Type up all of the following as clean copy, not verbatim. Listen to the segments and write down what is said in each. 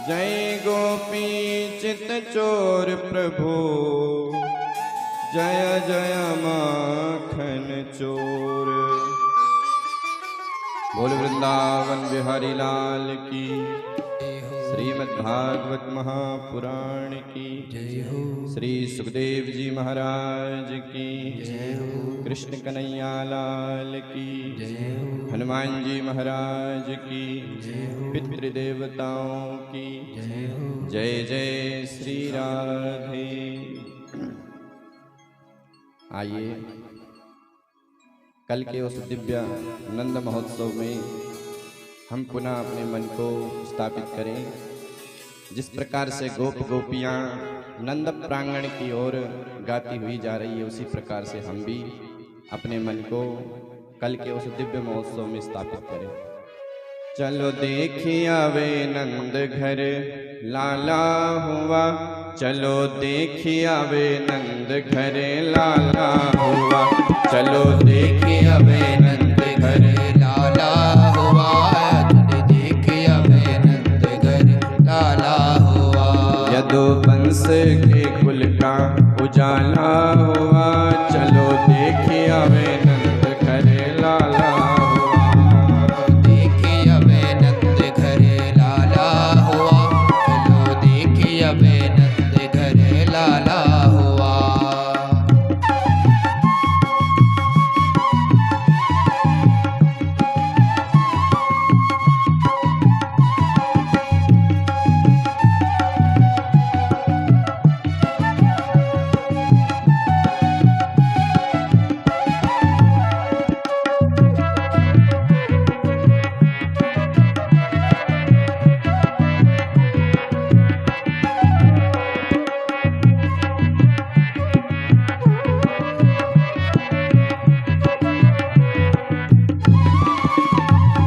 जय गोपी चित चोर प्रभु, जय जय माखन चोर। बोल वृंदावन बिहारी लाल की, श्रीमद्भागवत महापुराण की जय हो। श्री सुखदेव जी महाराज की जय हो। कृष्ण कन्हैया लाल की जय हो। हनुमान जी महाराज की जय हो। पितृदेवताओं की जय हो। जय जय श्री राधे। आइए कल के उस दिव्य नंद महोत्सव में हम पुनः अपने मन को स्थापित करें। जिस प्रकार से गोप गोपियाँ नंद प्रांगण की ओर गाती हुई जा रही है, उसी प्रकार से हम भी अपने मन को कल के उस दिव्य महोत्सव में स्थापित करें। चलो देखिए वे नंद घर लाला हुआ, चलो देखिए वे नंद घर लाला हुआ, चलो देखिए वे नंद घर लाला हुआ, चल देखिए वे नंद घर लाला हुआ। यदु वंश के कुल का उजाला हुआ, चलो देखिए वे नंद घर लाला हुआ। देखिए वे नंद घर लाला हुआ, चलो देखिए वे नंद घर लाला हुआ।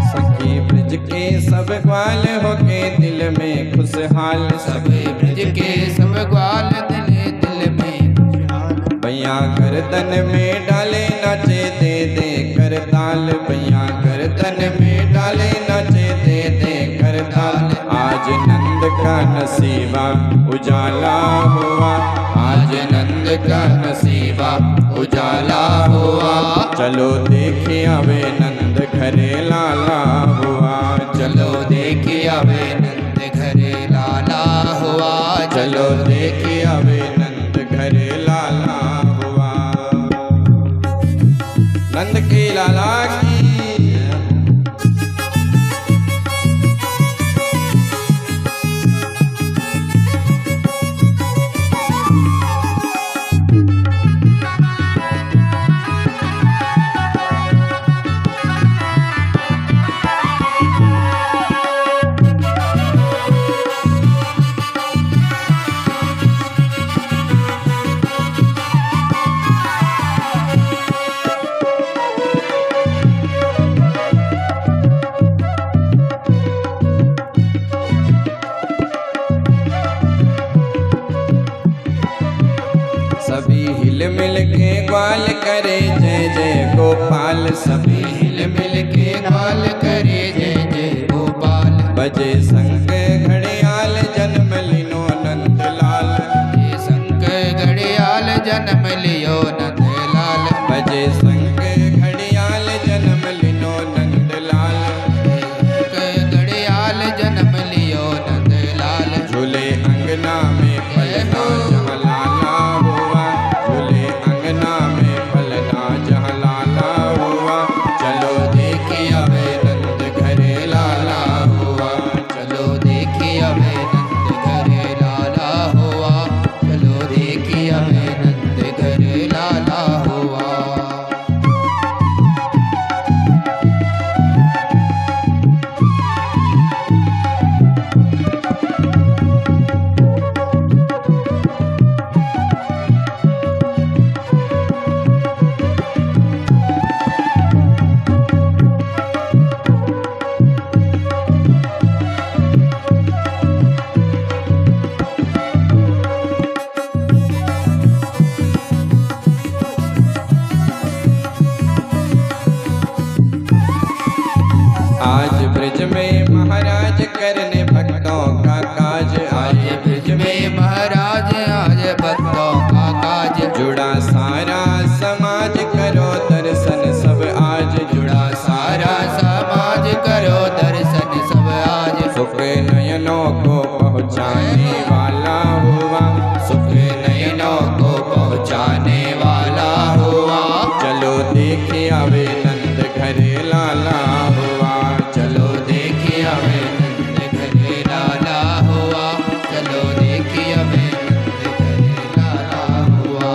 सखी ब्रज के सब ग्वाल होके दिल में खुशहाल, सब ब्रज के सब ग्वाल दिल दिल में खुशहाल। भैया गर्दन में डाले नाचे दे दे कर ताल, भैया गर्दन में डाले नाचे दे दे कर ताल। आज नंद का नसीबा उजाला हुआ, आज नंद का नसीबा उजाला हुआ। चलो देखिए वे नंद घरे लाला हुआ, चलो देखिए वे नंद घरे लाला हुआ। चलो देखिए वे नंद घरे लाला हुआ। नंद के लाला की सभी हिल मिल के ग्वाल करे जय जय गोपाल, सभी हिल मिल के ग्वाल करे जय जय गोपाल। बजे संग घड़ियाल जन्म लिनो नंद लाल, ये संग घड़ियाल जन्म लियो नंद लाल। बजे संग घड़ियाल जन्म लिनो नंद लाल। संग घड़ियाल जन्म लियो नंद लाल। झूले अंगना में पलना जहाँ लाला हुआ, झूले अंगना में पलना जहाँ लाला हुआ। चलो देखिए वे नंद घरे लाला हुआ, चलो देखिए वे नंद घरे लाला हुआ। चलो देखिए वे नंद घरे लाला आज ब्रज में महाराज आज भक्तों का काज जुड़ा सारा समाज करो दर्शन सब आज जुड़ा सारा समाज करो दर्शन सब आज सुख नयनों को पहुँचाने वाला हुआ सुख नयनों को पहुँचाने वाला हुआ चलो देखिए आवे नंद घरे लाला हुआ चलो देखिए हमें नंद घरे लाला हुआ चलो देखिए हमें नंद घरे लाला हुआ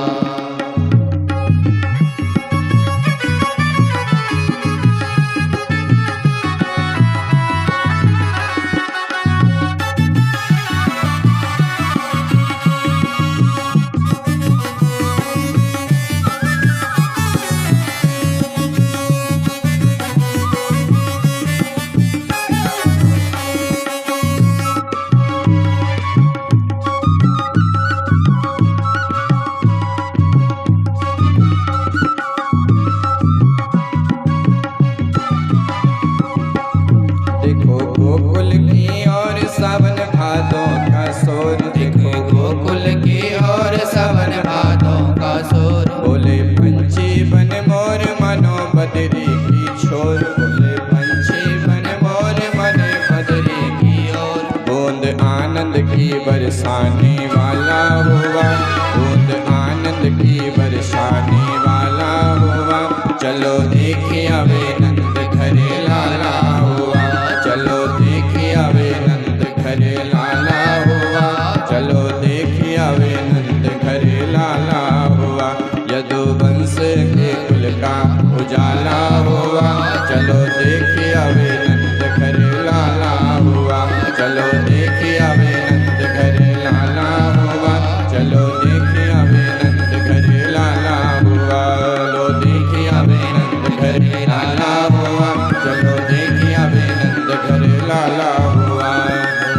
देखो गोकुल की और सावन भादों का शोर देखो गोकुल की और सावन भादों का शोर बोले पंछी बन मोर मनो बदरी की छोर बोले पंछी बन मोर मने बदरी की ओर बूंद आनंद की बरसाने वाला हुआ बूंद आनंद की बरसाने वाला हुआ चलो देखिए आवे नंद घरे लाला हुआ चलो देखिए आवे नंद घरे लाला हुआ चलो देखिए आवे नंद घरे लाला हुआ यदुवंश के कुल का उजाला हुआ चलो देखिए आवे नंद घरे लाला हुआ चलो देखिए आवे नंद घरे लाला हुआ चलो देखिए आवे नंद घरे लाला हुआ लो देखिए आवे नंद घरे लाला हुआ चलो देखिए आवे नंद घरे लाला हुआ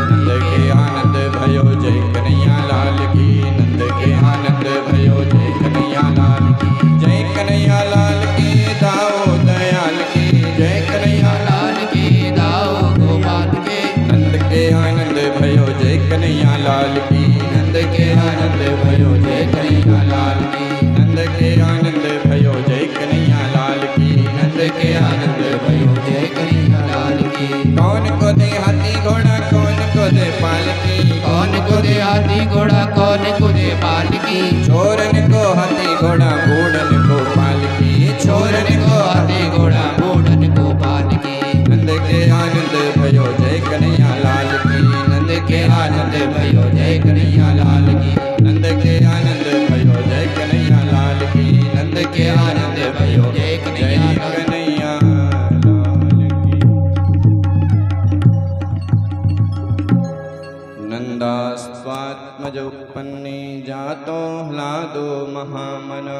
नंद के आनंद भयो जय कन्हैया लाल की नंद के आनंद भयो जय कन्हैया लाल की जय कन्हैया लाल की दाओ दयाल की जय कन्हैया लाल की दाओ गोपाल के नंद के आनंद भयो जय कन्हैया लाल की नंद के आनंद भयो जय कन्हैया लाल की नंद के आनंद भयो जय कन्हैया लाल की नंद के आनंद भयो जय कन्हैया लाल की कौन को दे हाथी घोड़ा कौन को दे पालकी कौन को दे हाथी घोड़ा कौन को दे पालकी छोरन को हाथी घोड़ा बूढ़न को पालकी छोरन को हाथी घोड़ा बूढ़न को पालकी नंद के आनंद भयो जय कन्हैया लाल की नंद के आनंद भयो जय कन्हैया लाल की नंद के आनंद भयो जय कन्हैया लाल की नंद के आनंद भयो जय जय कन्हैया लाल की। कन्हैया लाल की नंदास्त्वात्मज उत्पन्ने जातो ह्लादो महामना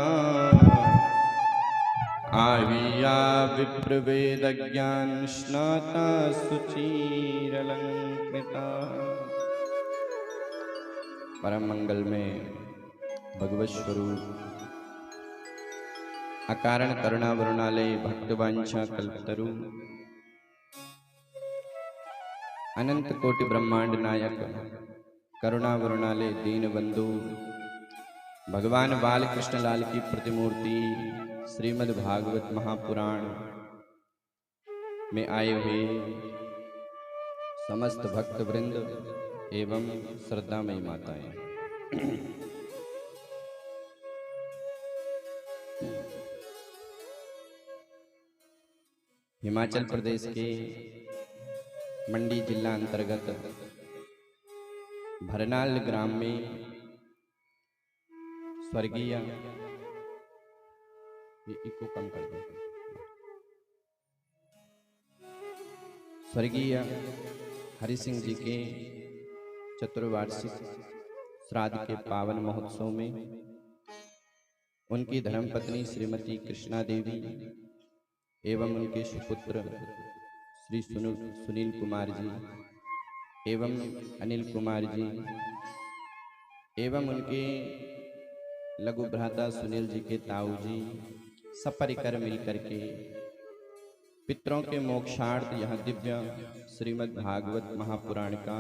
आविया विप्रवेद ज्ञान स्नाता सुचीरलंकृता परम मंगल में भगवत स्वरूप अकारण करुणा वरुणालय भक्तवांछा कल्पतरु अनंत कोटि ब्रह्मांड नायक करुणा वरुणालय दीन बंधु भगवान बाल कृष्ण लाल की प्रतिमूर्ति श्रीमद् भागवत महापुराण में आए हुए समस्त भक्त वृंद एवं श्रद्धामयी माताएं हिमाचल प्रदेश के मंडी जिला अंतर्गत भरनाल ग्राम में स्वर्गीय इको कम कर दो स्वर्गीय हरि सिंह जी के चतुर्वार्षिक श्राद्ध के पावन महोत्सव में उनकी धर्मपत्नी श्रीमती कृष्णा देवी एवं उनके सुपुत्र श्री सुनील कुमार जी एवं अनिल कुमार जी एवं उनके लघु भ्राता सुनील जी के ताऊ जी सपरिकर मिलकर के पितरों के मोक्षार्थ यह दिव्य श्रीमद् भागवत महापुराण का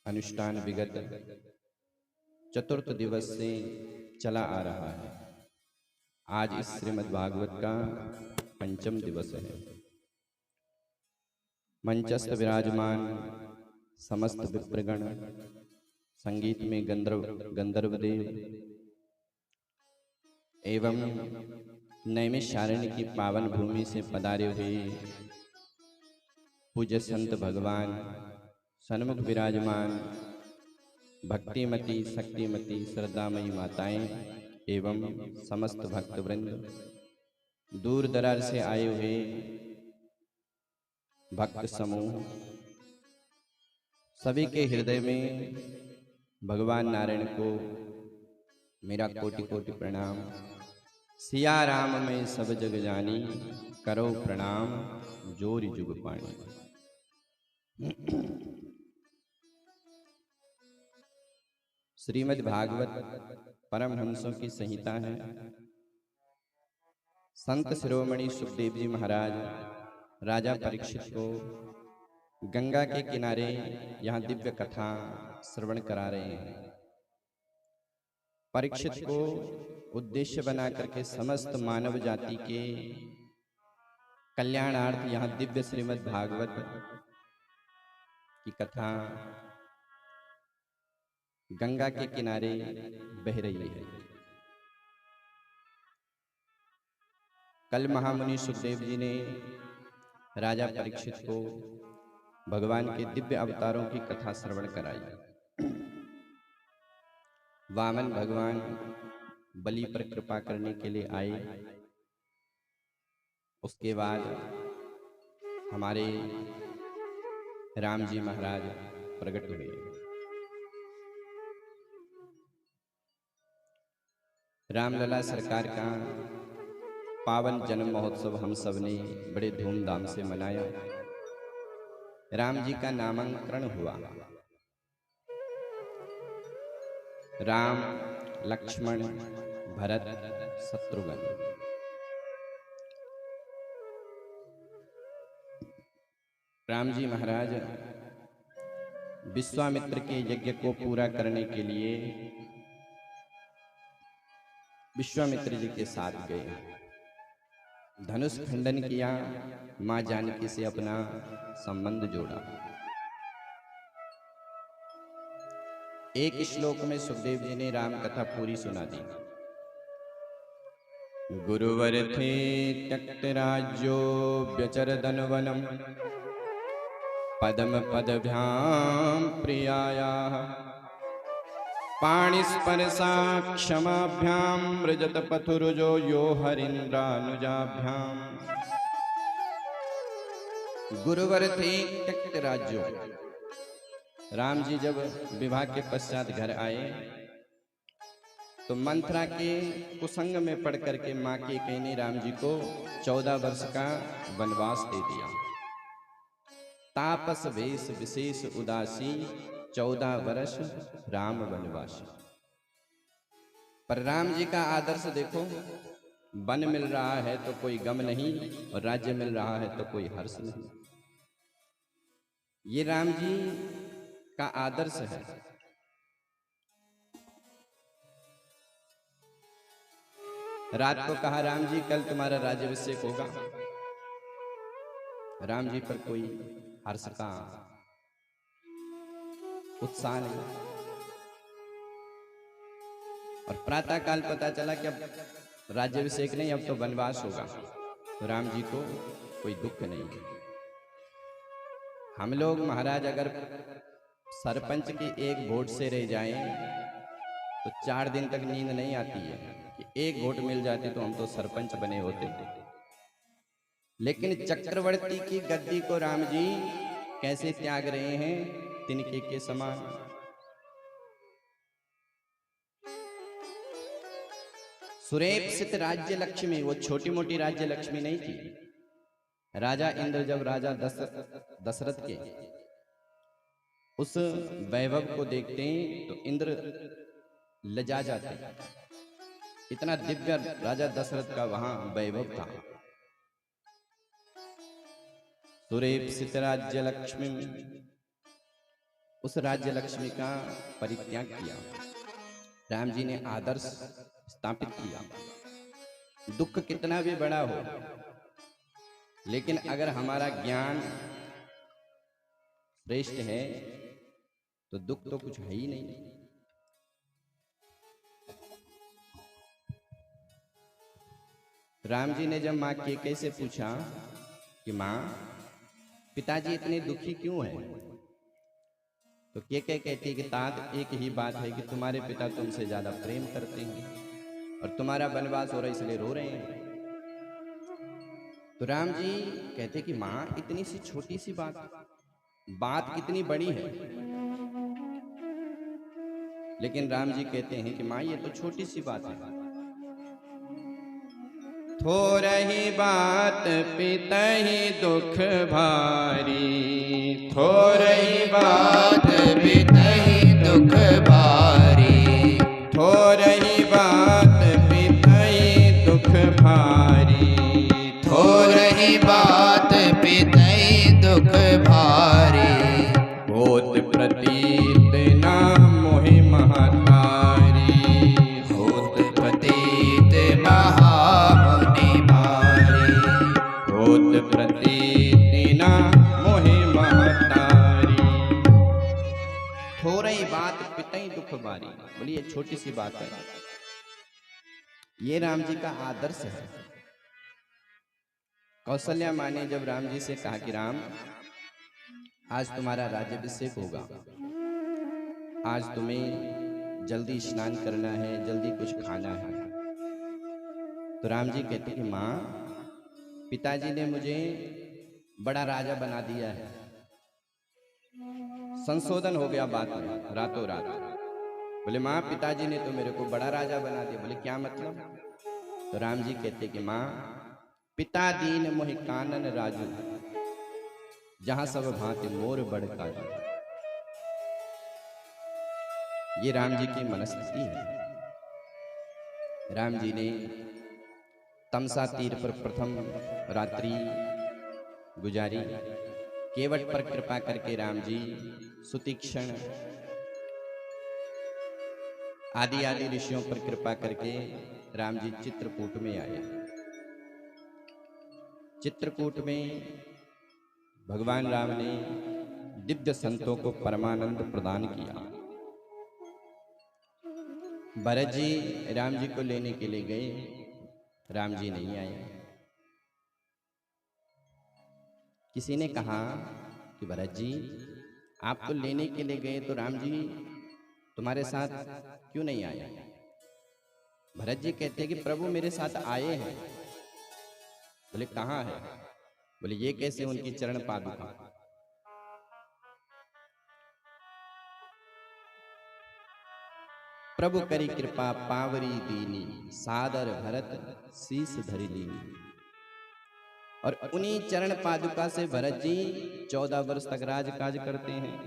अनुष्ठान विगत चतुर्थ दिवस से चला आ रहा है। आज इस श्रीमद् भागवत का पंचम दिवस है। मंचस्थ विराजमान समस्त विप्रगण, संगीत में गंधर्वदेव एवं नैमिषारण्य की पावन भूमि से पधारे हुए पूज्य संत भगवान, सन्मुख विराजमान भक्तिमती शक्तिमती श्रद्धामयी माताएं एवं समस्त भक्तवृंद, दूर दराज से आए हुए भक्त समूह, सभी के हृदय में भगवान नारायण को मेरा कोटि कोटि प्रणाम। सिया राम में सब जग जानी, करो प्रणाम जोरि जुग पाणी। श्रीमद् भागवत परमहंसों की संहिता है। संत शिरोमणि सुखदेव जी महाराज राजा परीक्षित को गंगा के किनारे यहाँ दिव्य कथा श्रवण करा रहे हैं। परीक्षित को उद्देश्य बना करके समस्त मानव जाति के कल्याणार्थ यहाँ दिव्य श्रीमद् भागवत की कथा गंगा के किनारे बह रही है। कल महामुनि सुखदेव जी ने राजा परीक्षित को भगवान के दिव्य अवतारों की कथा श्रवण कराई। वामन भगवान बलि पर कृपा करने के लिए आए। उसके बाद हमारे राम जी महाराज प्रकट हुए। रामलला सरकार का पावन जन्म महोत्सव हम सब ने बड़े धूमधाम से मनाया। राम जी का नामकरण हुआ। राम, लक्ष्मण, भरत, शत्रुघ्न। राम जी महाराज विश्वामित्र के यज्ञ को पूरा करने के लिए विश्वामित्र जी के साथ गए। धनुष खंडन किया, मां जानकी से अपना संबंध जोड़ा। एक श्लोक में सुखदेव जी ने राम कथा पूरी सुना दी। गुरुवर थे त्यक्त राज्यो व्यचरदन वनम, पदम पदभ्याम प्रियायाः, पाणिस्पर्शा क्षमाभ्याम मृजत पथुरुजो यो हरीन्द्रानुजाभ्याम। गुरुवर थे त्यक्त राज्यो। राम जी जब विवाह के पश्चात घर आए तो मंथरा के कुसंग में पड़ करके मां के कई ने राम जी को 14 वर्ष का वनवास दे दिया। तापस वेश विशेष उदासी, 14 वर्ष राम वनवासी। पर राम जी का आदर्श देखो, वन मिल रहा है तो कोई गम नहीं और राज्य मिल रहा है तो कोई हर्ष नहीं। ये राम जी का आदर्श है। रात को कहा राम जी कल तुम्हारा राज्याभिषेक होगा। राम जी पर कोई हर्ष का उत्साह नहीं। और प्रातः काल पता चला कि अब राज्याभिषेक नहीं, अब तो वनवास होगा। तो राम जी को कोई दुख नहीं है। हम लोग महाराज अगर सरपंच की एक वोट से रह जाएं तो 4 दिन तक नींद नहीं आती है कि एक वोट मिल जाती तो हम तो सरपंच बने होते। लेकिन चक्रवर्ती की गद्दी को राम जी कैसे त्याग रहे हैं, तिनके के समान। सुरेप्सित राज्य लक्ष्मी, वो छोटी मोटी राज्य लक्ष्मी नहीं थी। राजा इंद्र जब राजा दशरथ के उस वैभव को देखते हैं तो इंद्र लजा जाते हैं। इतना दिव्य राजा दशरथ का वहां वैभव था। सुरेप्सित राज्य लक्ष्मी, उस राज्य लक्ष्मी का परित्याग किया। राम जी ने आदर्श स्थापित किया। दुख कितना भी बड़ा हो, लेकिन अगर हमारा ज्ञान श्रेष्ठ है तो दुख तो कुछ है ही नहीं। राम जी ने जब माँ केकई से पूछा कि माँ, पिताजी इतने दुखी क्यों हैं, तो केकई कहती है कि तात, एक ही बात है कि तुम्हारे पिता तुमसे ज्यादा प्रेम करते हैं और तुम्हारा वनवास हो रहा है इसलिए रो रहे हैं। तो राम जी कहते कि माँ, इतनी सी छोटी सी बात कितनी बड़ी है। लेकिन राम जी कहते हैं कि माँ, ये तो छोटी सी बात है। थोरही बात पितहि दुख भारी, थोरही बात पितहि दुख भारी, थोरही बात पितहि दुख भारी, थोरही बात पितहि दुख भारी। होत प्रतीत ना मोहि महतारी, होत प्रतीत महामुनि भारी, होत प्रतीत ना मोहि महतारी। थोरही बात पितहि दुख भारी, बोलिए छोटी सी बात है। ये राम जी का आदर्श है। कौशल्या माँ ने जब राम जी से कहा कि राम, आज तुम्हारा राज्याभिषेक होगा, आज तुम्हें जल्दी स्नान करना है, जल्दी कुछ खाना है, तो राम जी कहते कि माँ, पिताजी ने मुझे बड़ा राजा बना दिया है। संशोधन हो गया बात में रातों रात। बोले माँ, पिताजी ने तो मेरे को बड़ा राजा बना दिया। बोले क्या मतलब? तो राम जी कहते कि माँ, पिता दीन मोहि कानन राजू, जहां सब भांति मोर बड़ काजू। ये राम जी की मनस्थिति है। राम जी ने तमसा तीर पर प्रथम रात्रि गुजारी। केवट पर कृपा करके राम जी सुतीक्षण आदि आदि ऋषियों पर कृपा करके राम जी चित्रकूट में आए। चित्रकूट में भगवान राम ने दिव्य संतों को परमानंद प्रदान किया। भरत जी राम जी को लेने के लिए गए, राम जी नहीं आए। किसी ने कहा कि भरत जी, आपको लेने के लिए गए तो राम जी तुम्हारे साथ क्यों नहीं आए? भरत जी कहते हैं कि प्रभु मेरे साथ आए हैं। बोले कहाँ है? बोले ये कैसे उनकी चरण पादुका। प्रभु करी कृपा पावरी दीनी, सादर भरत शीस धरि लीनी। और उन्हीं चरण पादुका से भरत जी 14 वर्ष तक राजकाज करते हैं।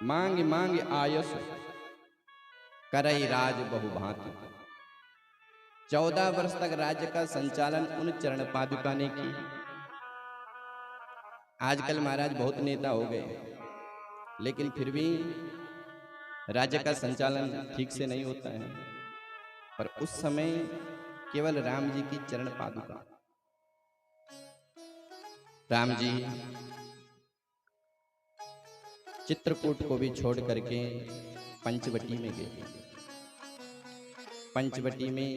मांग मांग आयस करई राज बहुभांति। 14 वर्ष तक राज्य का संचालन उन चरण पादुका ने की। आजकल महाराज बहुत नेता हो गए, लेकिन फिर भी राज्य का संचालन ठीक से नहीं होता है। पर उस समय केवल राम जी की चरण पादुका। राम जी चित्रकूट को भी छोड़ करके पंचवटी में गए। पंचवटी में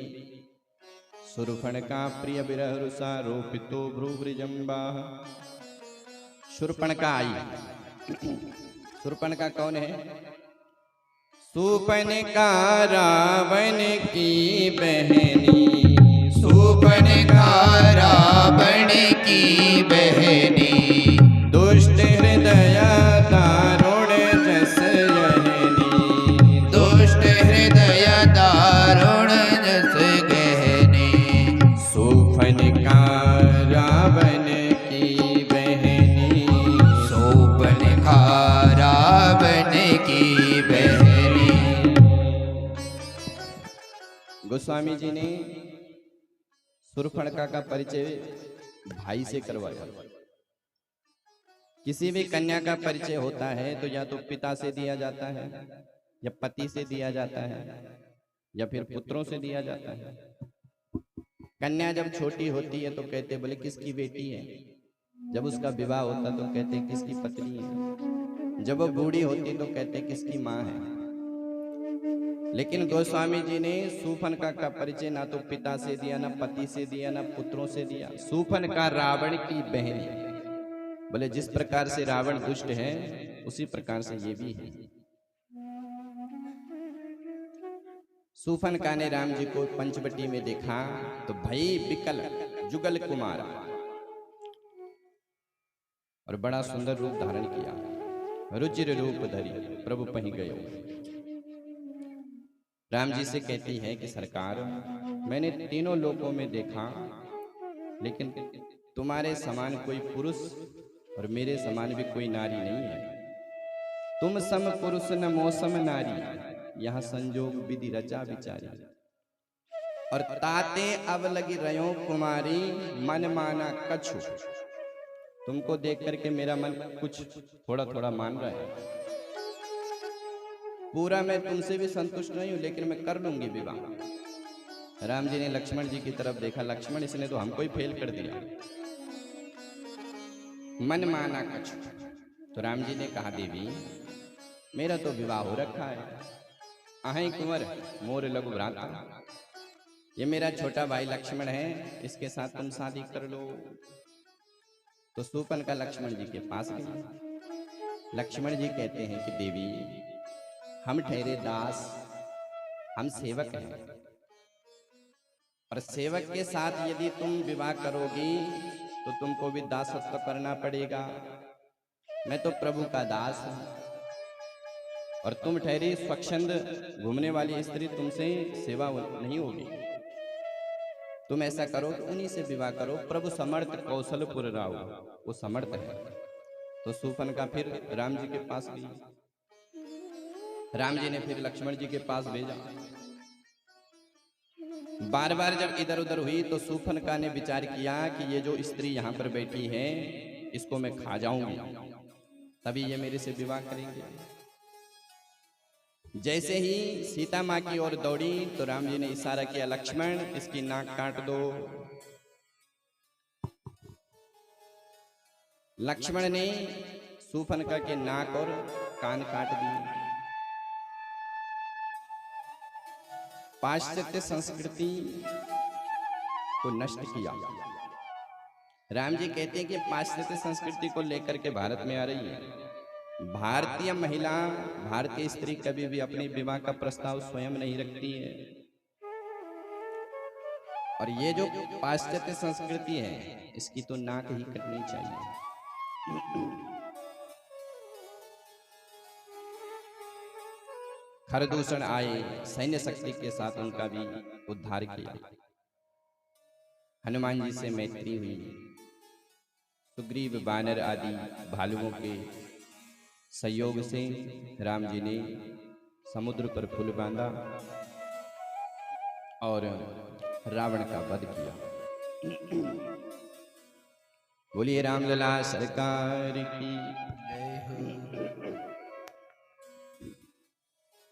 शूर्पणखा प्रिय विरह रुषा रोपितो भ्रूवृजंबा। शूर्पणखा आई। शूर्पणखा कौन है? शूर्पणखा रावण की बहनी, शूर्पणखा रावण की बहनी। दुष्ट हृदय दारुण जस यहनी, दुष्ट हृदय दारुण जस गहनी। शूर्पणखा रावण की बहनी, शूर्पणखा रावण की बहनी। गोस्वामी जी ने शूर्पणखा का परिचय भाई से करवाया। किसी भी कन्या का परिचय होता है तो या तो पिता से दिया जाता है, या पति से दिया जाता है, या फिर पुत्रों से दिया जाता है। कन्या जब छोटी होती है तो कहते बोले किसकी बेटी है, जब उसका विवाह होता तो कहते किसकी पत्नी है, जब वो बूढ़ी होती तो कहते किसकी माँ है। लेकिन गोस्वामी जी ने शूर्पणखा का परिचय ना तो पिता से दिया, ना पति से दिया, ना पुत्रों से दिया। शूर्पणखा रावण की बहन है। बोले जिस प्रकार से रावण दुष्ट है उसी प्रकार से ये भी है। शूर्पणखा ने राम जी को पंचवटी में देखा तो भई विकल जुगल कुमार, और बड़ा सुंदर रूप धारण किया, रुचिर रूप धरी प्रभु पही गयो। राम जी से कहती है कि सरकार, मैंने तीनों लोकों में देखा, लेकिन तुम्हारे समान कोई पुरुष और मेरे समान भी कोई नारी नहीं है। तुम सम पुरुष न मौसम नारी, यहाँ संजोग विधि रचा विचारी। और ताते अब लगी रयो कुमारी, मन माना कछु। तुमको देख करके मेरा मन कुछ थोड़ा थोड़ा मान रहा है। पूरा मैं तुमसे भी संतुष्ट नहीं हूं, लेकिन मैं कर लूंगी विवाह। राम जी ने लक्ष्मण जी की तरफ देखा, लक्ष्मण इसने तो हमको ही फेल कर दिया। मन माना कछु। तो राम जी ने कहा देवी मेरा तो विवाह हो रखा है, अहि कुंवर मोर लघु भ्राता, ये मेरा छोटा भाई लक्ष्मण है, इसके साथ तुम शादी कर लो। तो शूर्पणखा लक्ष्मण जी के पास गई। लक्ष्मण जी कहते हैं कि देवी हम ठहरे दास, हम सेवक हैं, और सेवक के साथ यदि तुम विवाह करोगी तो तुमको भी दासत्व करना पड़ेगा। मैं तो प्रभु का दास हूं, और तुम ठहरी स्वच्छंद घूमने वाली स्त्री, तुमसे सेवा नहीं होगी। तुम ऐसा करो कि उन्हीं से विवाह करो। प्रभु समर्थ कौशलपुर राव, वो समर्थ है। तो शूर्पणखा फिर राम जी के पास गई। राम जी ने फिर लक्ष्मण जी के पास भेजा। बार बार जब इधर उधर हुई तो शूर्पणखा ने विचार किया कि ये जो स्त्री यहाँ पर बैठी है इसको मैं खा जाऊंगी, तभी ये मेरे से विवाह करेंगे। जैसे ही सीता माँ की ओर दौड़ी तो राम जी ने इशारा किया, लक्ष्मण इसकी नाक काट दो। लक्ष्मण ने शूर्पणखा के नाक और कान काट दिए। पाश्चात्य संस्कृति को नष्ट किया। राम जी कहते हैं कि पाश्चात्य संस्कृति को लेकर के भारत में आ रही है। भारतीय महिला, भारतीय स्त्री कभी भी अपने विवाह का प्रस्ताव स्वयं नहीं रखती है। और ये जो पाश्चात्य संस्कृति है इसकी तो नाक ही कटनी चाहिए। खरदूषण आए, सैन्य शक्ति के साथ उनका भी उद्धार किया। हनुमान जी से मैत्री हुई। सुग्रीव, वानर आदि भालुओं के सहयोग से राम जी ने समुद्र पर पुल बांधा और रावण का वध किया। बोलिए रामलला सरकार की।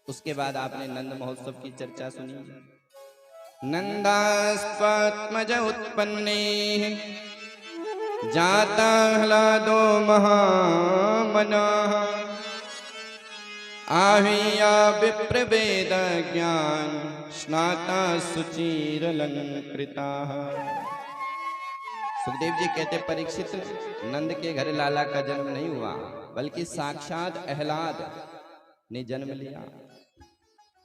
उसके बाद आपने नंद महोत्सव की चर्चा सुनी। नंदास्पत्मज उत्पन्ने जाता ह्लादो महामनाः, आह्वया विप्रवेद ज्ञान स्नाता सुचिरलंकृताः। सुखदेव जी कहते परीक्षित, नंद के घर लाला का जन्म नहीं हुआ, बल्कि साक्षात अहलाद ने जन्म लिया,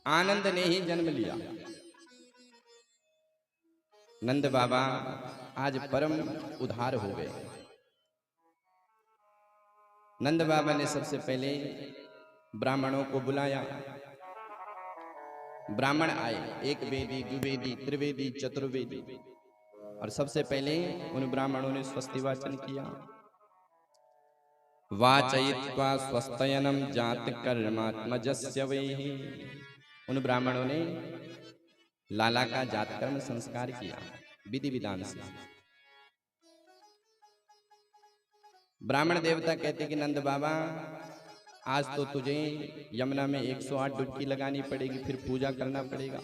आनंद ने ही जन्म लिया। नंद बाबा आज परम उधार हो गए। नंद बाबा ने सबसे पहले ब्राह्मणों को बुलाया। ब्राह्मण आए, एक वेदी, द्विवेदी, त्रिवेदी, चतुर्वेदी, और सबसे पहले उन ब्राह्मणों ने स्वस्ति वाचन किया। वाचयित्वा स्वस्तयनम जात कर्मात्मजस्य वैहि। उन ब्राह्मणों ने लाला का जातकर्म संस्कार किया विधि विधान से। ब्राह्मण देवता कहते कि नंद बाबा आज तो तुझे यमुना में 108 डुबकी लगानी पड़ेगी, फिर पूजा करना पड़ेगा।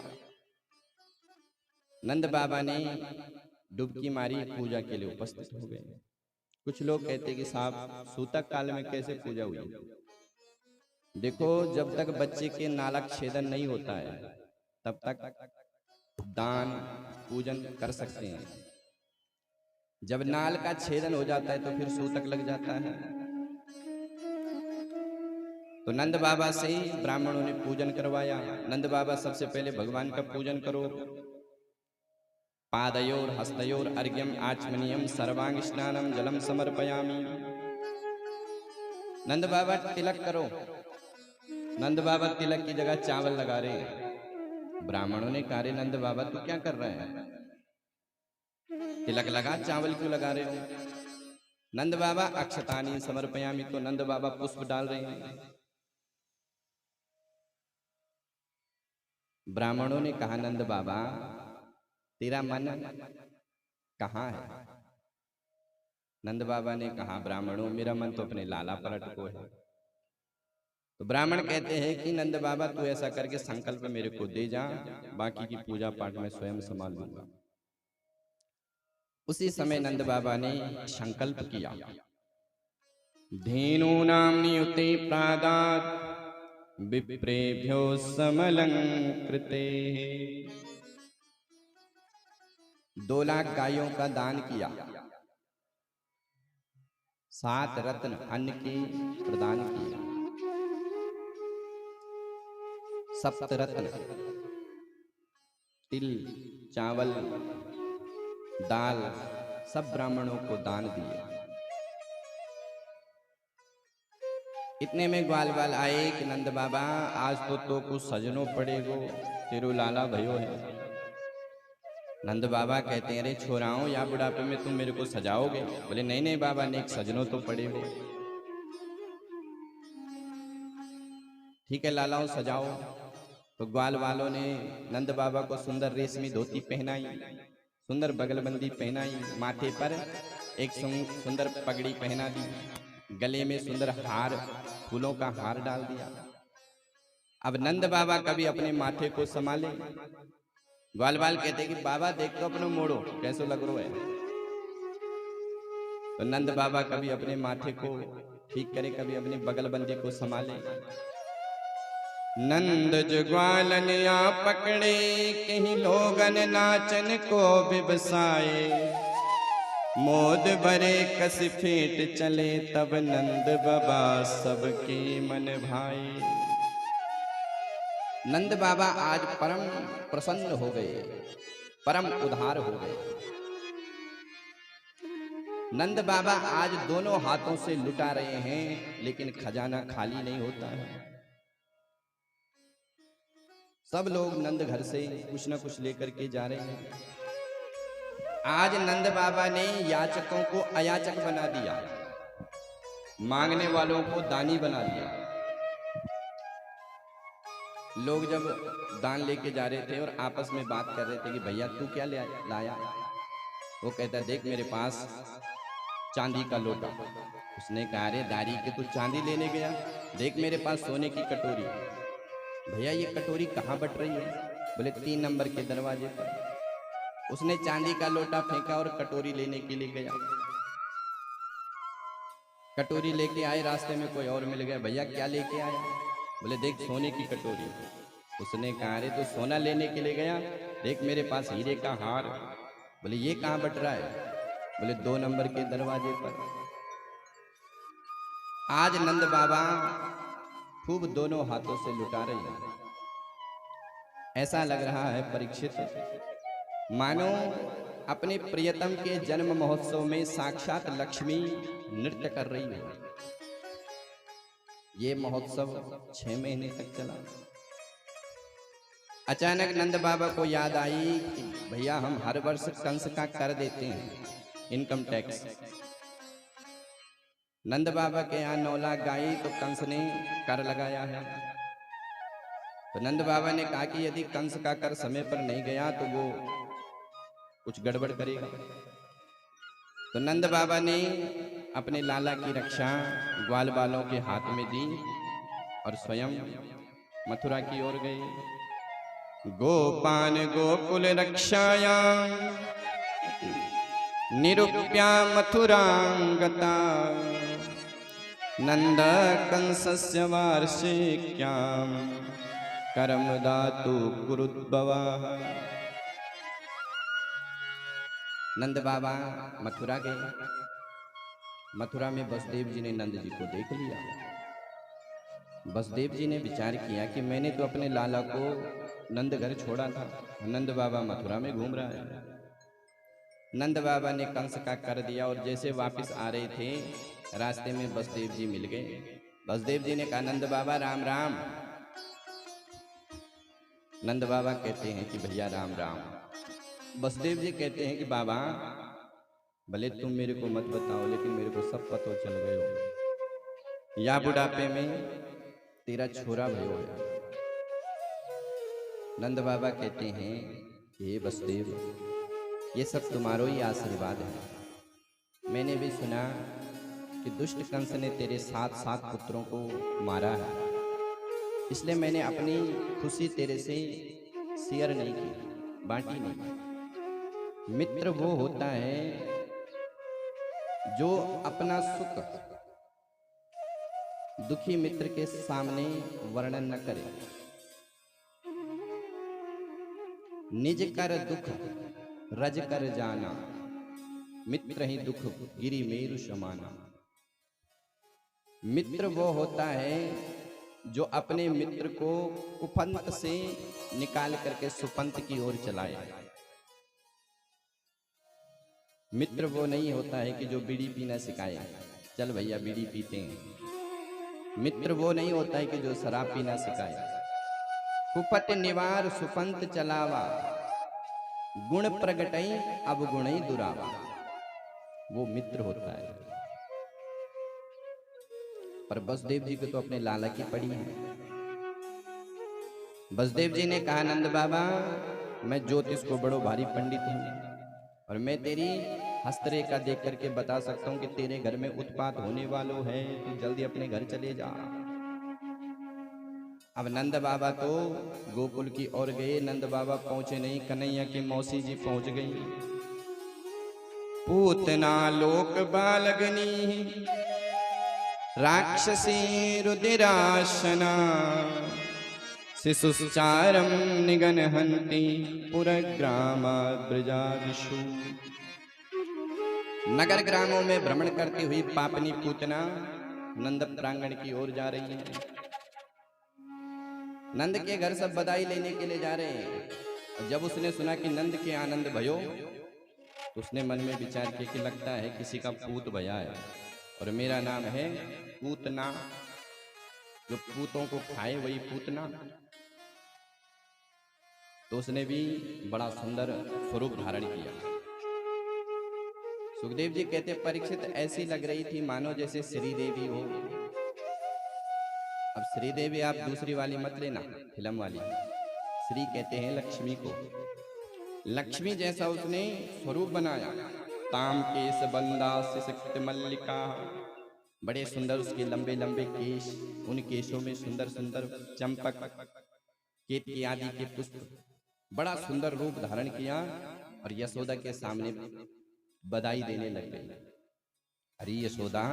नंद बाबा ने डुबकी मारी, पूजा के लिए उपस्थित हो गए। कुछ लोग कहते कि साहब सूतक काल में कैसे पूजा हुई? देखो, जब तक बच्चे के नालक छेदन नहीं होता है तब तक दान पूजन कर सकते हैं। जब नाल का छेदन हो जाता है तो फिर सूतक लग जाता है। तो नंद बाबा से ब्राह्मणों ने पूजन करवाया। नंद बाबा सबसे पहले भगवान का पूजन करो। पादयोर हस्तयोर अर्घ्यम आचमनीयम सर्वांग स्नानम जलम समर्पयामि। नंद बाबा तिलक करो। नंद बाबा तिलक की जगह चावल लगा रहे हैं। ब्राह्मणों ने कहा, रे नंद बाबा तू क्या कर रहे हैं? तिलक लगा, चावल क्यों लगा रहे हो? नंद बाबा अक्षतानी समर्पयामि, तो नंद बाबा पुष्प डाल रहे हैं। ब्राह्मणों ने कहा, नंद बाबा तेरा मन कहाँ है? नंद बाबा ने कहा, ब्राह्मणों मेरा मन तो अपने लाला पर अटको है। तो ब्राह्मण कहते हैं कि नंद बाबा तू ऐसा करके संकल्प मेरे को दे जा, बाकी की पूजा पाठ मैं स्वयं संभाल लूंगा। उसी समय नंद बाबा ने संकल्प किया, धेनूनां नियुते प्रादात् विप्रेभ्यो समलंकृते। 2 लाख गायों का दान किया, 7 रत्न अन्न के प्रदान किए, 7 रत्न तिल चावल दाल सब ब्राह्मणों को दान दिए। इतने में ग्वाल वाल आए कि नंद बाबा आज तो कुछ सजनो पड़ेगो, तेरो लाला भयो है। नंद बाबा कहते हैं, अरे छोराओं या बुढ़ापे में तुम मेरे को सजाओगे? बोले नहीं नहीं बाबा, नेक सजनो तो पड़ेगो। ठीक है लालाओं सजाओ। तो ग्वाल वालों ने नंद बाबा को सुंदर रेशमी धोती पहनाई, सुंदर बगलबंदी पहनाई, माथे पर एक सुंदर पगड़ी पहना दी, गले में सुंदर हार फूलों का हार डाल दिया। अब नंद बाबा कभी अपने माथे को संभाले। ग्वाल बाल कहते कि बाबा देख तो अपने मोड़ो कैसो लग रहा है। तो नंद बाबा कभी अपने माथे को ठीक करे, कभी अपनी बगलबंदी को संभाले। नंद जुग्वालन या पकड़े, कहीं लोगन नाचन को बिबसाए, मोद भरे कस फेंट चले, तब नंद बाबा सबके मन भाए। नंद बाबा आज परम प्रसन्न हो गए, परम उदार हो गए। नंद बाबा आज दोनों हाथों से लुटा रहे हैं, लेकिन खजाना खाली नहीं होता है। सब लोग नंद घर से कुछ न कुछ लेकर के जा रहे हैं। आज नंद बाबा ने याचकों को अयाचक बना दिया, मांगने वालों को दानी बना दिया। लोग जब दान लेके जा रहे थे और आपस में बात कर रहे थे कि भैया तू क्या लाया? वो कहता देख मेरे पास चांदी का लोटा। उसने कहा अरे दारी के तू चांदी लेने गया? देख मेरे पास सोने की कटोरी। भैया ये कटोरी कहाँ बट रही है? बोले 3 नंबर के दरवाजे पर। उसने चांदी का लोटा फेंका और कटोरी लेने के लिए गया। कटोरी लेके आए, रास्ते में कोई और मिल गया। भैया क्या लेके आया? बोले देख सोने की कटोरी। उसने कहा अरे तो सोना लेने के लिए गया? देख मेरे पास हीरे का हार। बोले ये कहाँ बट रहा है? बोले 2 नंबर के दरवाजे पर। आज नंद बाबा खूब दोनों हाथों से लुटा रहे हैं। ऐसा लग रहा है परीक्षित मानो अपने प्रियतम के जन्म महोत्सव में साक्षात लक्ष्मी नृत्य कर रही है। ये महोत्सव 6 महीने तक चला। अचानक नंद बाबा को याद आई कि भैया हम हर वर्ष कंस का कर देते हैं, इनकम टैक्स। नंद बाबा के यहाँ 9 लाख गाय, तो कंस ने कर लगाया है। तो नंद बाबा ने कहा कि यदि कंस का कर समय पर नहीं गया तो वो कुछ गड़बड़ करेगा। तो नंद बाबा ने अपने लाला की रक्षा ग्वाल बालों के हाथ में दी और स्वयं मथुरा की ओर गए। गोपान गोकुल रक्षाया निरूप्या मथुरांगता नंद कंसस्य वार्षिक्याम करम दातु कुरुद्भवा। नंद बाबा मथुरा गए। मथुरा में बसदेव जी ने नंद जी को देख लिया। बसदेव जी ने विचार किया कि मैंने तो अपने लाला को नंद घर छोड़ा था, नंद बाबा मथुरा में घूम रहा है। नंद बाबा ने कंस का कर दिया और जैसे वापस आ रहे थे रास्ते में बसदेव जी मिल गए। बसदेव जी ने कहा, नंद बाबा राम राम। नंद बाबा कहते हैं कि भैया राम राम। बसदेव जी कहते हैं कि बाबा भले तुम मेरे को मत बताओ लेकिन मेरे को सब पता चल गए हो, या बुढ़ापे में तेरा छोरा भयो है। नंद बाबा कहते हैं, हे बसदेव ये सब तुम्हारो ही आशीर्वाद है। मैंने भी सुना कि दुष्ट कंस ने तेरे 7 पुत्रों को मारा है, इसलिए मैंने अपनी खुशी तेरे से शेयर नहीं की, बांटी नहीं। मित्र वो होता है जो अपना सुख दुखी मित्र के सामने वर्णन न करे। निज कर दुख रज कर जाना, मित्र ही दुख गिरि मेरु समाना। मित्र वो होता है जो अपने मित्र को कुपंथ से निकाल करके सुपंथ की ओर चलाए। मित्र वो नहीं होता है कि जो बीड़ी पीना सिखाए, चल भैया बीड़ी पीते हैं। मित्र वो नहीं होता है कि जो शराब पीना सिखाए। कुपट निवार सुपंथ चलावा, गुण प्रगटई अब गुणई दुरावा। वो मित्र होता है। पर बसदेव जी को तो अपने लाला की पड़ी है। बसदेव जी ने कहा, नंद बाबा मैं ज्योतिष को बड़ो भारी पंडित हूं और मैं तेरी हस्तरेखा देख करके बता सकता हूं कि तेरे घर में उत्पात होने वालों है, तू जल्दी अपने घर चले जा। अब नंद बाबा तो गोकुल की ओर गए। नंद बाबा पहुंचे नहीं, कन्हैया की मौसी जी पहुंच गई। पूतना लोक बालगनी राक्षसी रुदिराशना, शिशुश्चारम निगन हंति पुरग्रामा ब्रजादिषु। नगर ग्रामों में भ्रमण करती हुई पापनी पूतना नंद प्रांगण की ओर जा रही है। नंद के घर सब बधाई लेने के लिए जा रहे हैं। और जब उसने सुना कि नंद के आनंद भयो, तो उसने मन में विचार किया कि लगता है किसी का पूत भया है और मेरा नाम है पूतना। जो पूतों को खाए वही पूतना। तो उसने भी बड़ा सुंदर स्वरूप धारण किया। सुखदेव जी कहते, परीक्षित ऐसी लग रही थी मानो जैसे श्रीदेवी हो। अब श्रीदेवी आप दूसरी वाली मत लेना, फिल्म वाली। श्री कहते हैं लक्ष्मी को। लक्ष्मी जैसा उसने स्वरूप बनाया। ताम केश बंदा सिसक्त मल्लिका, बड़े सुंदर उसके लंबे लंबे केश, उन केशों में सुंदर सुंदर चंपक केतकी आदि के पुष्प, बड़ा सुंदर रूप धारण किया और यशोदा के सामने बधाई देने लग गई। अरे यशोदा,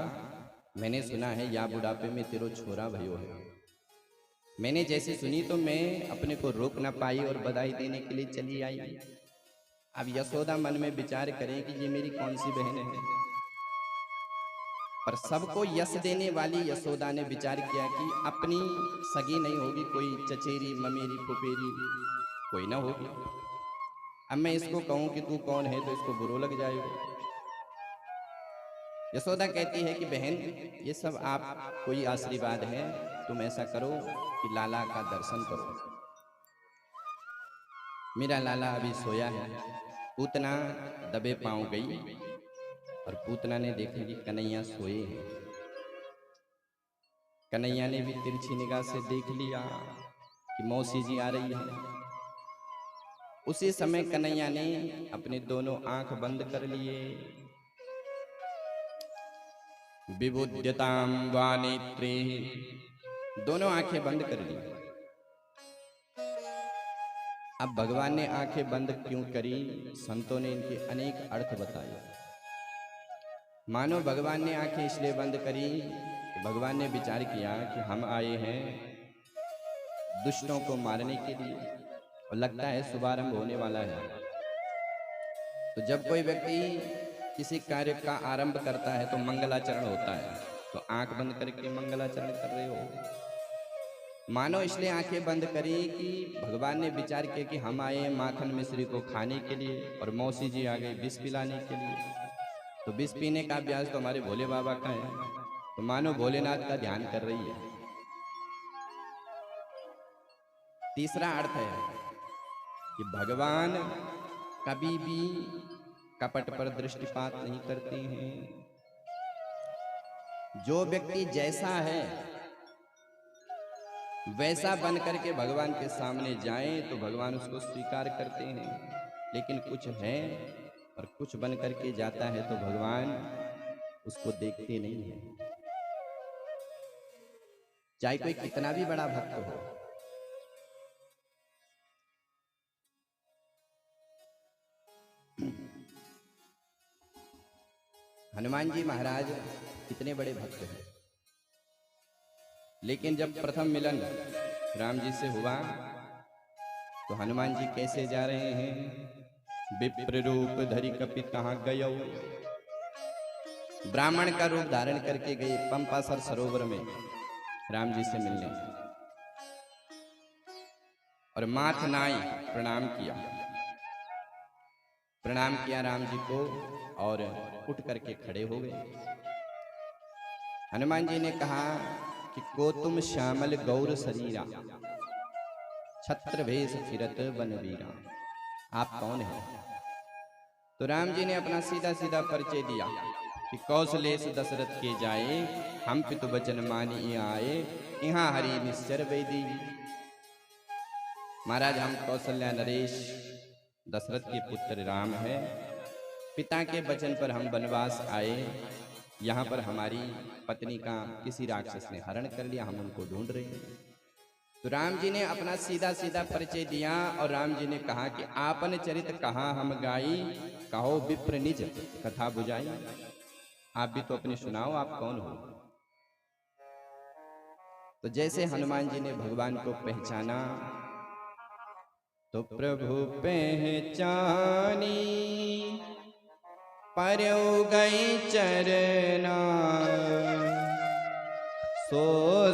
मैंने सुना है या बुढ़ापे में तेरो छोरा भयो है। मैंने जैसे सुनी तो मैं अपने को रोक ना पाई और बधाई देने के लिए चली आई। अब यशोदा मन में विचार करें कि ये मेरी कौन सी बहन है। पर सबको यश देने वाली यशोदा ने विचार किया कि अपनी सगी नहीं होगी, कोई चचेरी ममेरी फुफेरी कोई ना होगी। अब मैं इसको कहूं कि तू कौन है तो इसको बुरा लग जाएगा। यशोदा कहती है कि बहन ये सब आप कोई आशीर्वाद है, तुम ऐसा करो कि लाला का दर्शन करो। मेरा लाला अभी सोया है। पूतना दबे पांव गई और पूतना ने देखा कि कन्हैया सोए हैं। कन्हैया ने भी तिरछी निगाह से देख लिया कि मौसी जी आ रही है। उसी समय कन्हैया ने अपने दोनों आंख बंद कर लिए विबुध्यताम वा नेत्रे, दोनों आंखें बंद कर ली। अब भगवान ने आंखें बंद क्यों करी, संतों ने इनके अनेक अर्थ बताए। मानो भगवान ने आंखें इसलिए बंद करी कि भगवान ने विचार किया कि हम आए हैं दुष्टों को मारने के लिए और लगता है शुभारंभ होने वाला है। तो जब कोई व्यक्ति किसी कार्य का आरंभ करता है तो मंगलाचरण होता है, तो आंख बंद करके मंगलाचरण कर रहे हो। मानो इसलिए आंखें बंद करी कि भगवान ने विचार किया कि हम आए माखन मिश्री को खाने के लिए और मौसी जी आ गई विष पिलाने के लिए। तो विष पीने का अभ्यास तो हमारे भोले बाबा का है, तो मानो भोलेनाथ का ध्यान कर रही है। तीसरा अर्थ है कि भगवान कभी भी कपट पर दृष्टिपात नहीं करते हैं। जो व्यक्ति जैसा है वैसा बन करके भगवान के सामने जाए तो भगवान उसको स्वीकार करते हैं, लेकिन कुछ है और कुछ बन करके जाता है तो भगवान उसको देखते नहीं है, चाहे कोई कितना भी बड़ा भक्त हो। हनुमान जी महाराज कितने बड़े भक्त हैं, लेकिन जब प्रथम मिलन राम जी से हुआ तो हनुमान जी कैसे जा रहे हैं, विप्र रूप धरि कपि कहाँ गयो, ब्राह्मण का रूप धारण करके गए पंपासर सरोवर में राम जी से मिलने, और माथ नाई प्रणाम किया राम जी को और उठ करके खड़े हो गए। हनुमान जी ने कहा कि को तुम श्यामल गौर शरीरा, छत्र भेष फिरत बनवीरा, आप कौन हैं? तो राम जी ने अपना सीधा सीधा परिचय दिया कि कौशलेश दशरथ के जाए, हम पितु वचन मानी आए, यहाँ हरि निश्चर वेदी। महाराज हम कौशल्या नरेश दशरथ के पुत्र राम है, पिता के वचन पर हम वनवास आए, यहाँ पर हमारी पत्नी का किसी राक्षस ने हरण कर लिया, हम उनको ढूंढ रहे हैं। तो राम जी ने अपना सीधा सीधा परिचय दिया और राम जी ने कहा कि आपन चरित कहाँ हम गाई, कहो विप्र निज कथा बुझाई। आप भी तो अपनी सुनाओ, आप कौन हो? तो जैसे हनुमान जी ने भगवान को पहचाना तो प्रभु पहचानी परऊ गई चरना, सो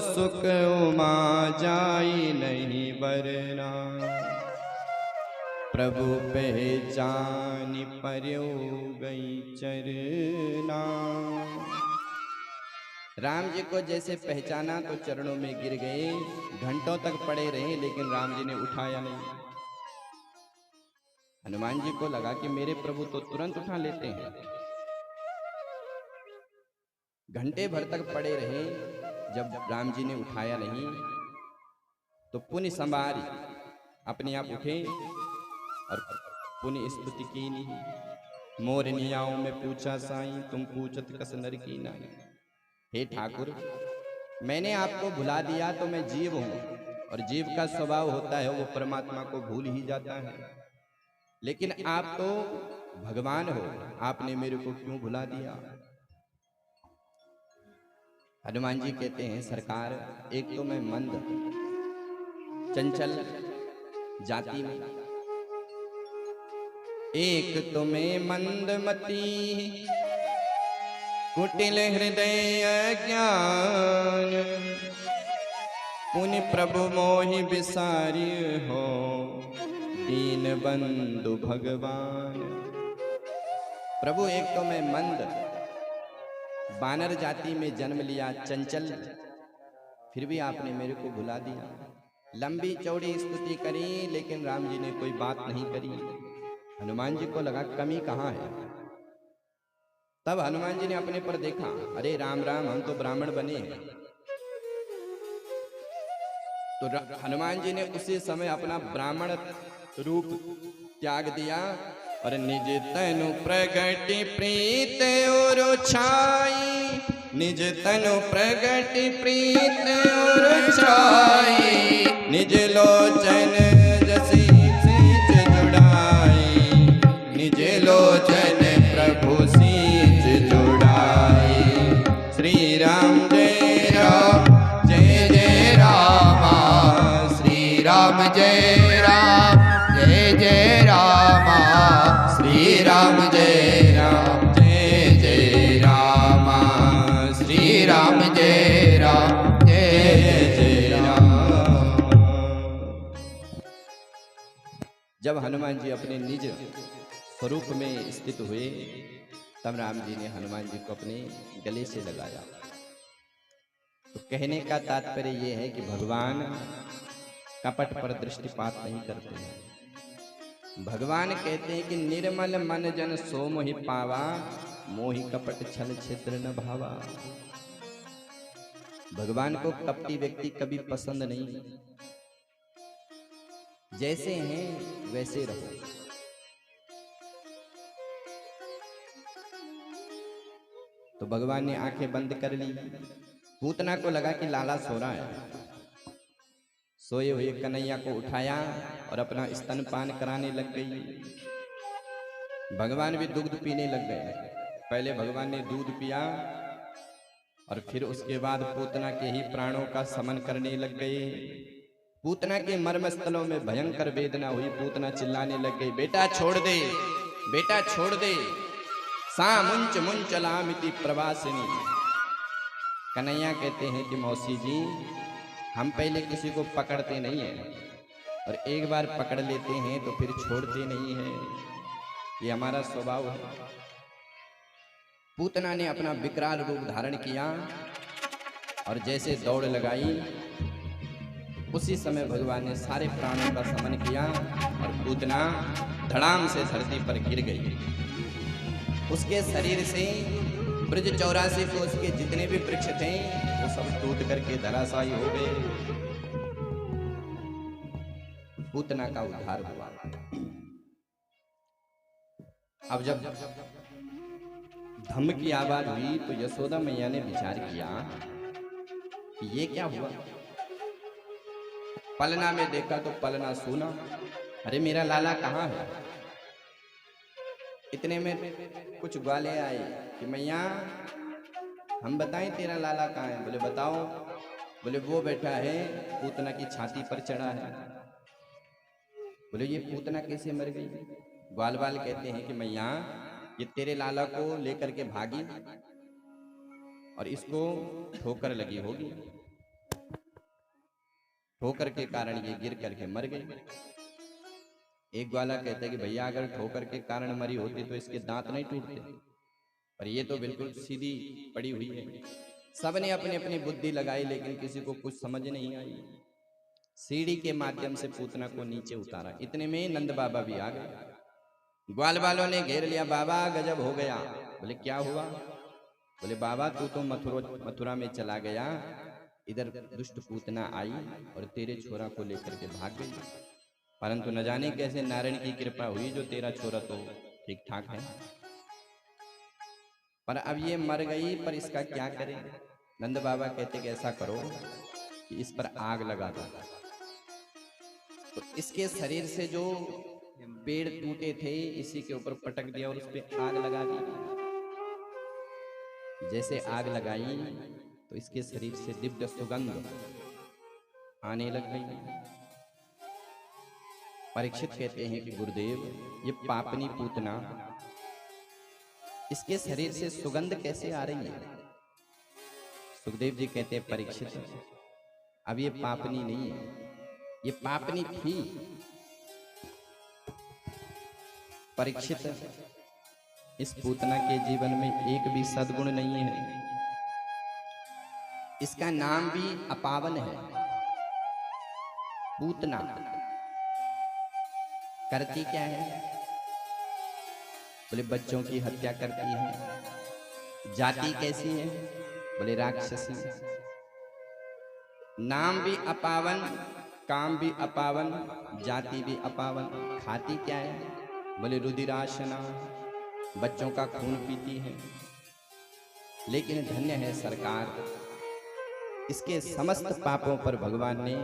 सुख उमा जाई नहीं बरना। प्रभु पहचानी परऊ गई चरना। राम जी को जैसे पहचाना तो चरणों में गिर गए, घंटों तक पड़े रहे लेकिन राम जी ने उठाया नहीं। हनुमान जी को लगा कि मेरे प्रभु तो तुरंत उठा लेते हैं, घंटे भर तक पड़े रहे। जब राम जी ने उठाया नहीं तो पुण्य संभारी अपने आप उठे और पुण्य स्तुति की नहीं। मोरनियाओं में पूछा साईं, तुम पूछत कस नर की नहीं। हे ठाकुर, मैंने आपको भुला दिया तो मैं जीव हूं, और जीव का स्वभाव होता है वो परमात्मा को भूल ही जाता है, लेकिन आप तो भगवान हो, आपने मेरे को क्यों भुला दिया? हनुमान जी कहते हैं सरकार, एक तो मैं मंद चंचल जाति में, एक तो मैं मंदमती कुटिल हृदय ज्ञान, पुनि प्रभु मोहि विसारी हो, दीन बंधु भगवान। प्रभु एक तो मैं मंद बानर जाति में जन्म लिया, चंचल, फिर भी आपने मेरे को भुला दिया। लंबी चौड़ी स्तुति करी लेकिन राम जी ने कोई बात नहीं करी। हनुमान जी को लगा कमी कहाँ है। तब हनुमान जी ने अपने पर देखा, अरे राम राम, हम तो ब्राह्मण बने हैं। तो हनुमान जी ने उसी समय अपना ब्राह्मण रूप त्याग दिया और निज तनु प्रगति प्रीत और छाई, निज तनु प्रगति प्रीत और छाई, निज लोचन जसी सींच जुड़ाई, निज लोचन प्रभु सींच जुड़ाई। श्री राम जय राम जय जय रामा, श्री राम जय राम जय जय रामा, श्री राम जय राम जय जय रामा, श्री राम जय राम जय जय राम। जब हनुमान जी अपने निज स्वरूप में स्थित हुए तब राम जी ने हनुमान जी को अपने गले से लगाया। तो कहने का तात्पर्य यह है कि भगवान कपट पर दृष्टिपात नहीं करते हैं। भगवान कहते हैं कि निर्मल मन जन सो मोहि पावा, मोहि कपट छल छिद्र न भावा। भगवान को कपटी व्यक्ति कभी पसंद नहीं। जैसे हैं वैसे रहो। तो भगवान ने आंखें बंद कर ली। पूतना को लगा कि लाला सो रहा है। सोए हुए कन्हैया को उठाया और अपना स्तनपान कराने लग गई। भगवान भी दुग्ध पीने लग गए। पहले भगवान ने दूध पिया और फिर उसके बाद पूतना के ही प्राणों का समन करने लग गए। पूतना के मर्म स्थलों में भयंकर वेदना हुई। पूतना चिल्लाने लग गई, बेटा छोड़ दे, बेटा छोड़ दे। सा मुंच मुंचलामिति प्रवासिनी। कन्हैया कहते हैं कि मौसी जी, हम पहले किसी को पकड़ते नहीं हैं और एक बार पकड़ लेते हैं तो फिर छोड़ते नहीं हैं, ये हमारा स्वभाव है। पूतना ने अपना विकराल रूप धारण किया और जैसे दौड़ लगाई, उसी समय भगवान ने सारे प्राणों का समन किया और पूतना धड़ाम से धरती पर गिर गई। उसके शरीर से ब्रज 84 को उसके जितने भी वृक्ष थे वो सब टूट करके धराशायी हो गए। पूतना का उद्धार हुआ। अब जब धम की आवाज हुई तो यशोदा मैया ने विचार किया कि ये क्या हुआ। पलना में देखा तो पलना सूना। अरे मेरा लाला कहाँ है। इतने में कुछ ग्वाले आए कि मैया हम बताएं तेरा लाला कहाँ है। बोले बताओ। बोले वो बैठा है, पूतना की छाती पर चढ़ा है। बोले ये पूतना कैसे मर गई। ग्वाल बाल कहते हैं कि मैया ये तेरे लाला को लेकर के भागी और इसको ठोकर लगी होगी। ठोकर के कारण ये गिर करके मर गई। एक ग्वाला कहता है कि भैया अगर ठोकर के कारण मरी होती तो इसके दांत नहीं टूटते, पर ये तो बिल्कुल सीधी पड़ी हुई है। सबने अपनी अपनी बुद्धि लगाई लेकिन किसी को कुछ समझ नहीं आई। सीढ़ी के माध्यम से पूतना को नीचे उतारा। इतने में नंद बाबा भी आ गए। ग्वाल वालों ने घेर लिया। बाबा गजब हो गया। बोले क्या हुआ। बोले बाबा तू तो मथुरा में चला गया, इधर दुष्ट पूतना आई और तेरे छोरा को लेकर के भाग गई, परंतु न जाने कैसे नारायण की कृपा हुई जो तेरा छोरा तो ठीक ठाक है, पर अब ये मर गई, पर इसका क्या करें। नंद बाबा कहते कि ऐसा करो कि इस पर आग लगा दो। तो इसके शरीर से जो पेड़ टूटे थे इसी के ऊपर पटक दिया और उस पर आग लगा दी। जैसे आग लगाई तो इसके शरीर से दिव्य सुगंध आने लग गई। परीक्षित कहते हैं कि गुरुदेव ये पापनी पूतना, इसके शरीर से सुगंध कैसे आ रही है। सुखदेव जी कहते हैं परीक्षित अब ये पापनी नहीं है, ये पापनी थी। परीक्षित इस पूतना के जीवन में एक भी सद्गुण नहीं है। इसका नाम भी अपावन है। पूतना करती क्या है। बोले बच्चों की हत्या करती है। जाति कैसी है। बोले राक्षसी। नाम भी अपावन काम भी अपावन, जाति भी अपावन। खाती क्या है? बोले रुधिराशना, बच्चों का खून पीती है। लेकिन धन्य है सरकार, इसके समस्त पापों पर भगवान ने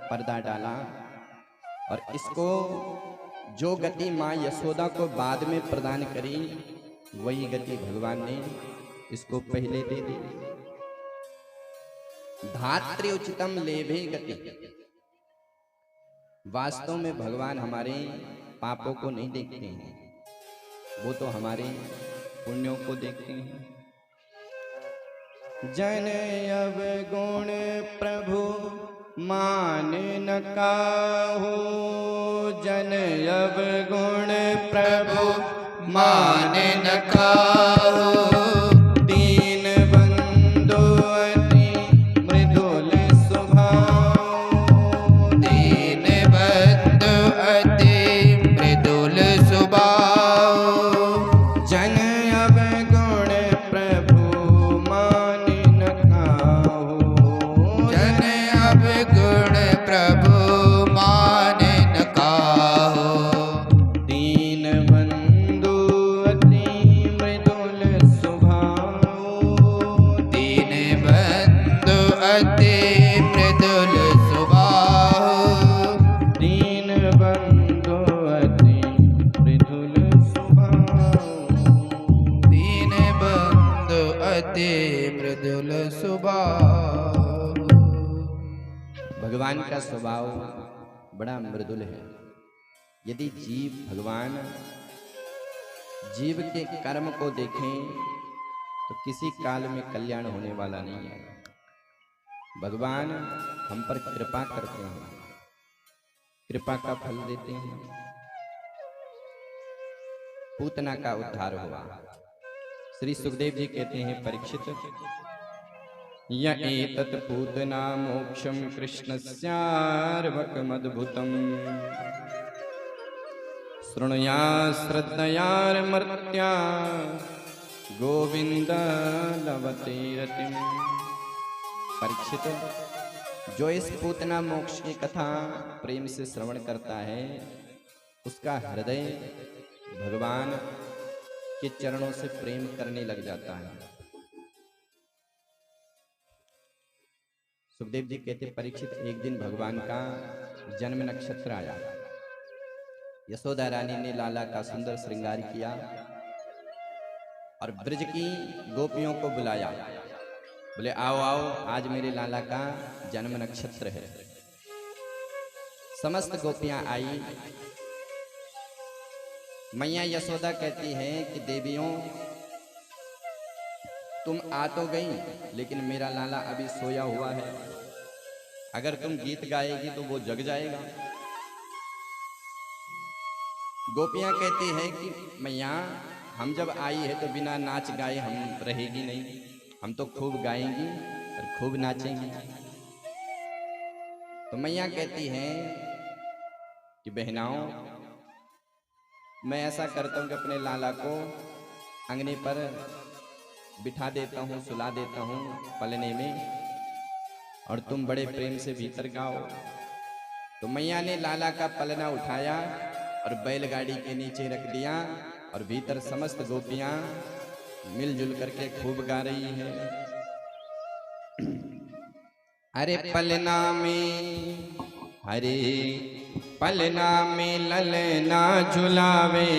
पर्दा डाला और इसको जो गति माँ यशोदा को बाद में प्रदान करी, वही गति भगवान ने इसको पहले दे दी। धात्री उचितम लेभे गति। वास्तव में भगवान हमारे पापों को नहीं देखते हैं, वो तो हमारे पुण्यों को देखते हैं। जन अवगुण प्रभु मान न काहू, जन अवगुण प्रभु मान न काहू। दीन बंधु अति मृदुल स्वभाव, दीन बंधु अति मृदुल स्वभाव। जन अवगुण प्रभु मान न काहू, जन अवगुण प्रभु मान न काहू। दीन बंधु अति मृदुल स्वभाव, दीन बंधु अति मृदुल स्वभाव। दीन बंधु अति मृदुल स्वभाव। दीन बंधु अति मृदुल स्वभाव। भगवान का स्वभाव बड़ा मृदुल है। यदि जीव भगवान जीव के कर्म को देखें तो किसी काल में कल्याण होने वाला नहीं है। भगवान हम पर कृपा करते हैं, कृपा का फल देते हैं। पूतना का उद्धार हुआ। श्री सुखदेव जी कहते हैं, परीक्षित य एतत् पूतना मोक्षम कृष्णस्यार्वकमद्भुतम् शृणुया श्रद्धयार्मर्त्या गोविंद लभते रतिम्। परीक्षित, जो इस पूतना मोक्ष की कथा प्रेम से श्रवण करता है, उसका हृदय भगवान के चरणों से प्रेम करने लग जाता है। सुखदेव जी कहते, परीक्षित, एक दिन भगवान का जन्म नक्षत्र आया। यशोदा रानी ने लाला का सुंदर श्रृंगार किया और ब्रज की गोपियों को बुलाया। बोले आओ आओ, आज मेरे लाला का जन्म नक्षत्र है। समस्त गोपियां आई। मैया यशोदा कहती है कि देवियों, तुम आ तो गई, लेकिन मेरा लाला अभी सोया हुआ है। अगर तुम गीत गाएगी तो वो जग जाएगा। गोपियां कहती है कि मैया, हम जब आई है तो बिना नाच गाए हम रहेगी नहीं, हम तो खूब गाएंगी और खूब नाचेंगी। तो मैया कहती है कि बहनाओं, मैं ऐसा करता हूं कि अपने लाला को अंगने पर बिठा देता हूँ, सुला देता हूँ पलने में, और तुम बड़े प्रेम से भीतर गाओ। तो मैया ने लाला का पलना उठाया और बैलगाड़ी के नीचे रख दिया और भीतर समस्त गोपियां मिलजुल करके खूब गा रही हैं। अरे पलना में, हरे पलना में ललना झुलावे,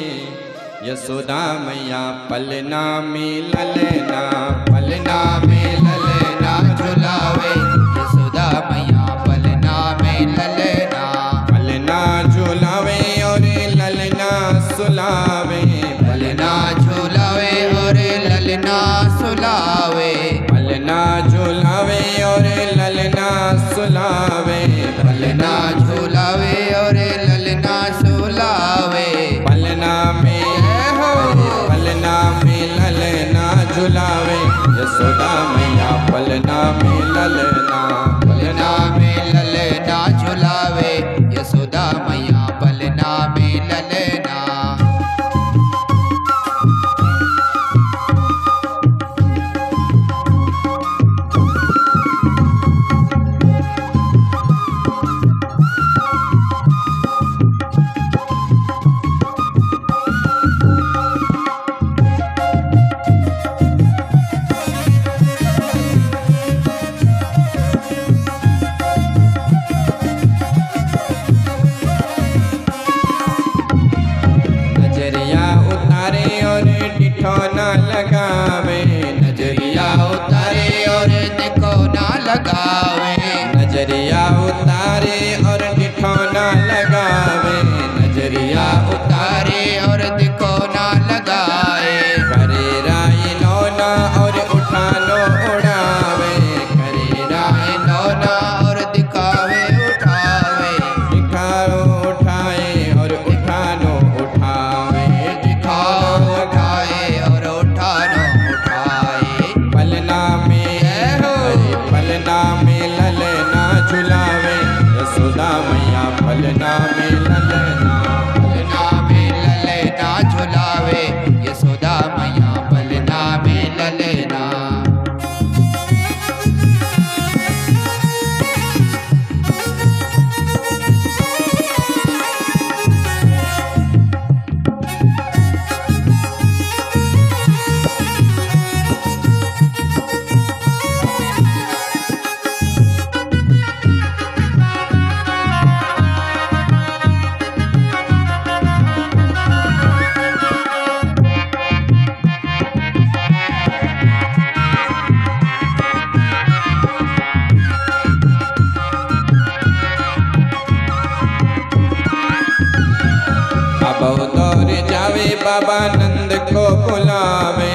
यशोदा मैया पलना में ललना, पलना में ललना झुलावे, यशोदा मैया पलना में ललना। पलना झुलावे और ललना सुलावे, पलना झुलावे और ललना सुलावे। पलना झुलावे और ललना सुलावे, पलना झुलावे और ललना सुलावे। पलना में ललना झुलावे, यशोदा मैया उतारे और ठिठौना लगावे, नजरिया उतारे और दिखो ना लगाए, करे राय लौना और उठानो उड़ावे, करे राय लौना और दिखावे उठावे, दिखाओ उठाए और उठानो उठावे, दिखाओ उठाए और उठानो उठाए। पलना में हरे पलना में ललना झुलावे, यशोदा मैया पलना में ललना, पलना में ललना झुलावे, यशोदा मैया पलना में ललना। अब दौड़ जावे बाबा नंद को बुलावे,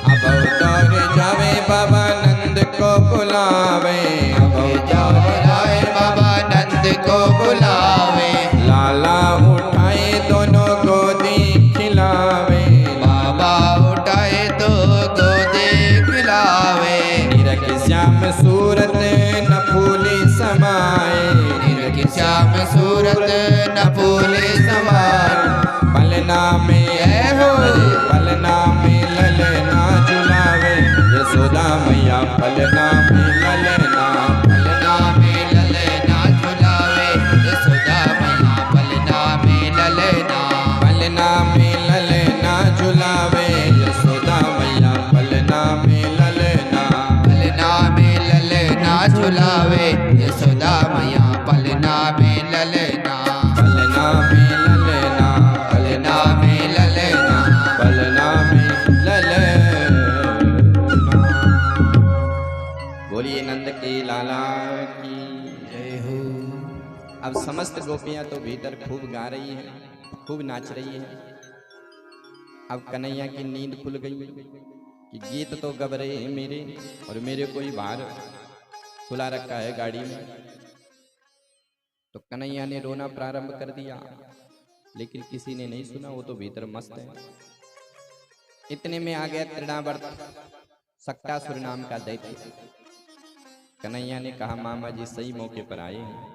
अब दौड़ जावे बाबा नंद को बुलावे, अब जाए बाबा नंद को बुलावे, लाला उठाए दोनों गोदी खिलावे, बाबा उठाए तो गोदे खिलावे, निरख श्याम सूरत न फूली समाए, निरख श्याम सूरत न फूले समान, पलना में पलना में ललना झुलावे, यशोदा मैया पलना में ललना, पलना में ललना झुलावे, यशोदा मैया पलना में ललना, पलना में ललना झुलावे, यशोदा मैया पलना में ललना, पलना में ललना झुलावे, यशोदा मैया पलना में ललना, पलना में ललना, पलना में ललना। पलना में ललना। बोलिए नंद के लाला की जय हो। अब समस्त गोपियां तो भीतर खूब गा रही हैं, खूब नाच रही हैं। अब कन्हैया की नींद खुल गई कि गीत तो गब रहे हैं मेरे, और मेरे कोई बाहर खुला रखा है गाड़ी में। तो कन्हैया ने रोना प्रारंभ कर दिया, लेकिन किसी ने नहीं सुना, वो तो भीतर मस्त है। इतने में आ गया तृणावर्त सक्टासुर नाम का दैत्य। कन्हैया ने कहा मामा जी सही मौके पर आए हैं।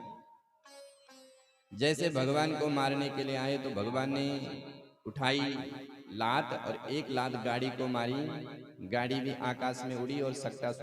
जैसे भगवान को मारने के लिए आए तो भगवान ने उठाई लात और एक लात गाड़ी को मारी, गाड़ी भी आकाश में उड़ी और सक्टासुर